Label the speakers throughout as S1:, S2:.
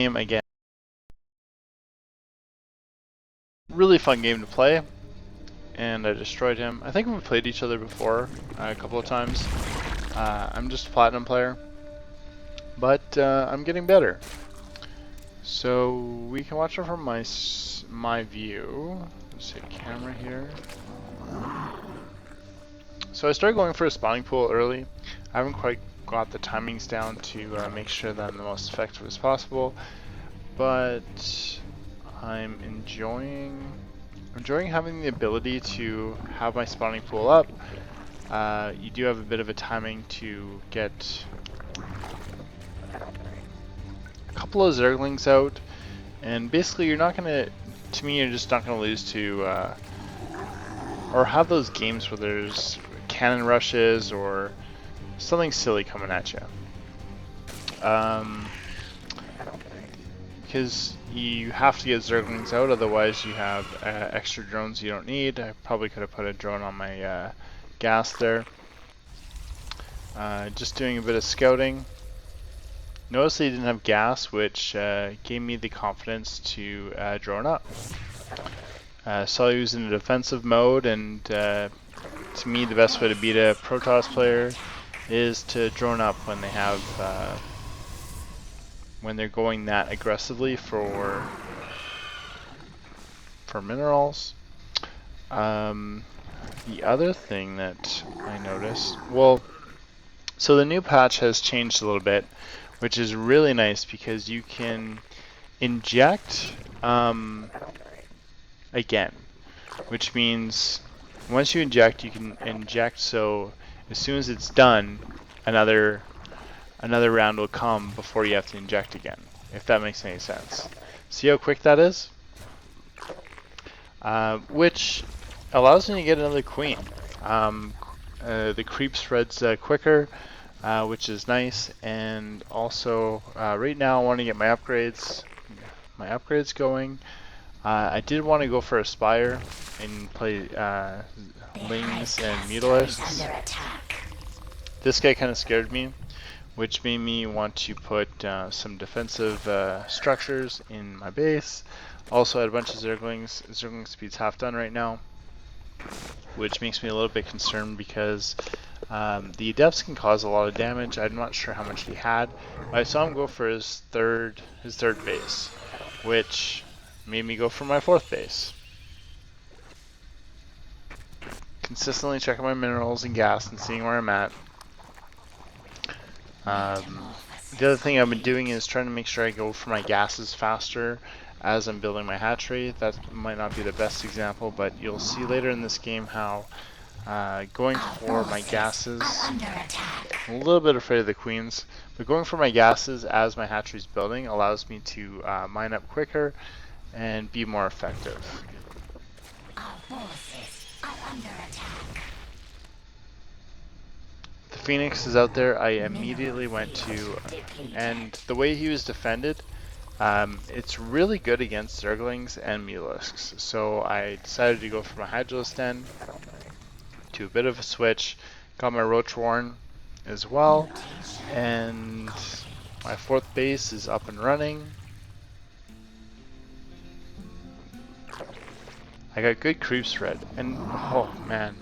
S1: game again. Really fun game to play, and I destroyed him. I think we played each other before a couple of times. I'm just a platinum player, but I'm getting better. So we can watch it from my view. Let's hit camera here. So I started going for a spawning pool early. I haven't quite got the timings down to make sure that I'm the most effective as possible, but I'm enjoying having the ability to have my spawning pool up. You do have a bit of a timing to get a couple of zerglings out, and basically you're not gonna, to me, you're just not gonna lose to, or have those games where there's cannon rushes or something silly coming at you. Because you have to get zerglings out, otherwise you have extra drones you don't need. I probably could have put a drone on my gas there. Just doing a bit of scouting. Notice they didn't have gas, which gave me the confidence to drone up. Saw he was in a defensive mode, and to me the best way to beat a Protoss player is to drone up when they have when they're going that aggressively for minerals. The other thing that I noticed, well, so the new patch has changed a little bit, which is really nice because you can inject again, which means once you inject, you can inject, so as soon as it's done, another round will come before you have to inject again, if that makes any sense. See how quick that is? Which allows me to get another queen. The creep spreads quicker, which is nice, and also right now I want to get my upgrades going. I did want to go for a Spire and play Lings and Mutalisks. This guy kind of scared me, which made me want to put some defensive structures in my base. Also had a bunch of Zerglings. Zergling speed's half done right now, which makes me a little bit concerned because the Adepts can cause a lot of damage. I'm not sure how much he had, but I saw him go for his third base, which made me go for my fourth base. Consistently checking my minerals and gas and seeing where I'm at. The other thing I've been doing is trying to make sure I go for my gases faster as I'm building my hatchery. That might not be the best example, but you'll see later in this game how going for my gases, I'm a little bit afraid of the queens, but going for my gases as my hatchery's building allows me to mine up quicker and be more effective. The Phoenix is out there. I immediately went to, and the way he was defended, it's really good against Zerglings and Mutalisks. So I decided to go for my Hydralisk Den, to a bit of a switch, got my Roach Warren as well, and my fourth base is up and running. I got good creep spread, and oh man,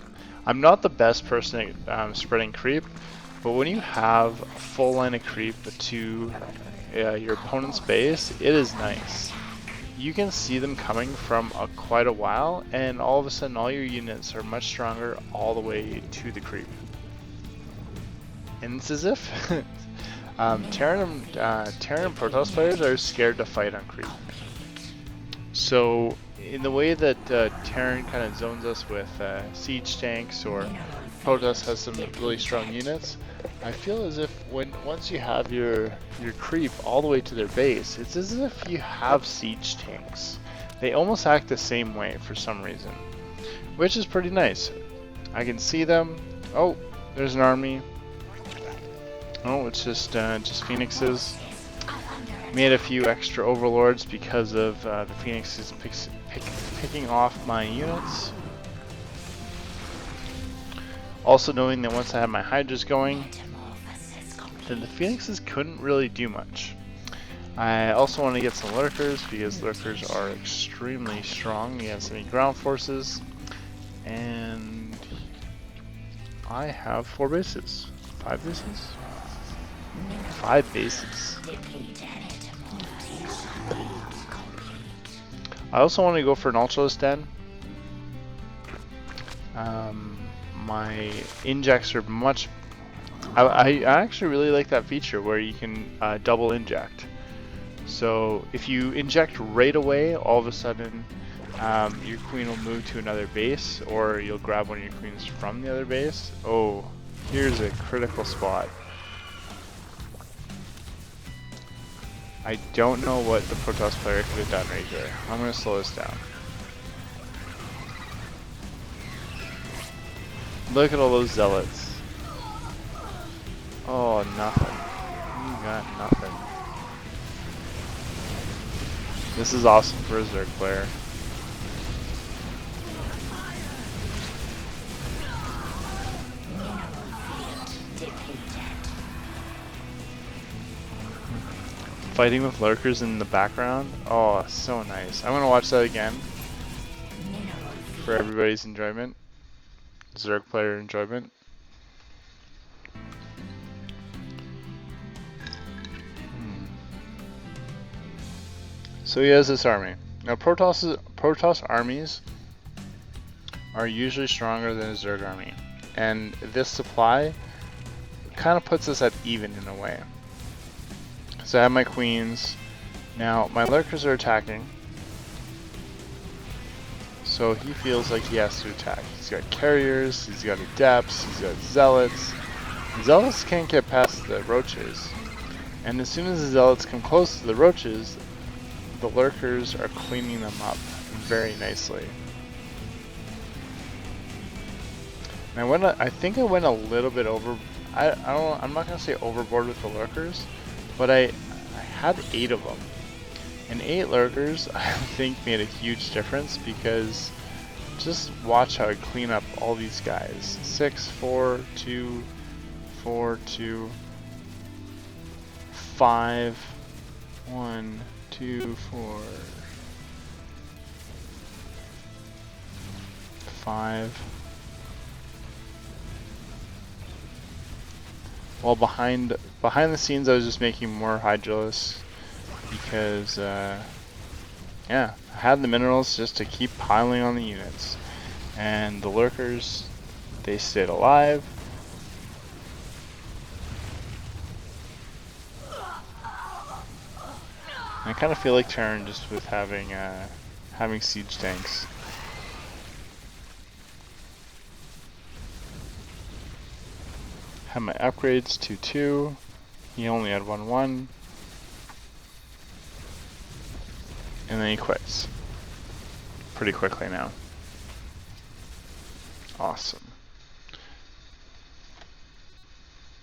S1: I'm not the best person at spreading creep, but when you have a full line of creep to your opponent's base, it is nice. You can see them coming from quite a while, and all of a sudden all your units are much stronger all the way to the creep. And it's as if Terran and Protoss players are scared to fight on creep. So in the way that Terran kind of zones us with siege tanks, or Protoss has some really strong units, I feel as if once you have your creep all the way to their base, it's as if you have siege tanks. They almost act the same way for some reason, which is pretty nice. I can see them. Oh, there's an army. Oh, it's just Phoenixes. Made a few extra overlords because of the Phoenixes picking off my units. Also knowing that once I had my Hydras going, then the Phoenixes couldn't really do much. I also want to get some lurkers because lurkers are extremely strong against any ground forces. And I have 4 bases. 5 bases? 5 bases. I also want to go for an Ultraless Den. My injects are much... I actually really like that feature where you can double inject. So if you inject right away, all of a sudden your queen will move to another base, or you'll grab one of your queens from the other base. Oh, here's a critical spot. I don't know what the Protoss player could have done right here. I'm going to slow this down. Look at all those zealots. Oh, nothing. You got nothing. This is awesome for a Zerg player. Fighting with lurkers in the background. Oh, so nice. I'm gonna watch that again for everybody's enjoyment. Zerg player enjoyment. So he has this army. Now Protoss armies are usually stronger than a Zerg army. And this supply kind of puts us at even in a way. So I have my queens. Now my lurkers are attacking. So he feels like he has to attack. He's got carriers, he's got adepts, he's got zealots. Zealots can't get past the roaches. And as soon as the zealots come close to the roaches, the lurkers are cleaning them up very nicely. And I think I went a little bit over. I'm not gonna say overboard with the lurkers, but I had 8 of them, and 8 lurkers I think made a huge difference, because just watch how I clean up all these guys. 6, 4, 2, 4, 2, 5, 1, 2, 4, 5. Well, behind the scenes, I was just making more Hydralisks because, yeah, I had the minerals just to keep piling on the units, and the lurkers, they stayed alive. I kind of feel like Terran just with having siege tanks. Had my upgrades 2-2. He only had 1-1. And then he quits. Pretty quickly now. Awesome.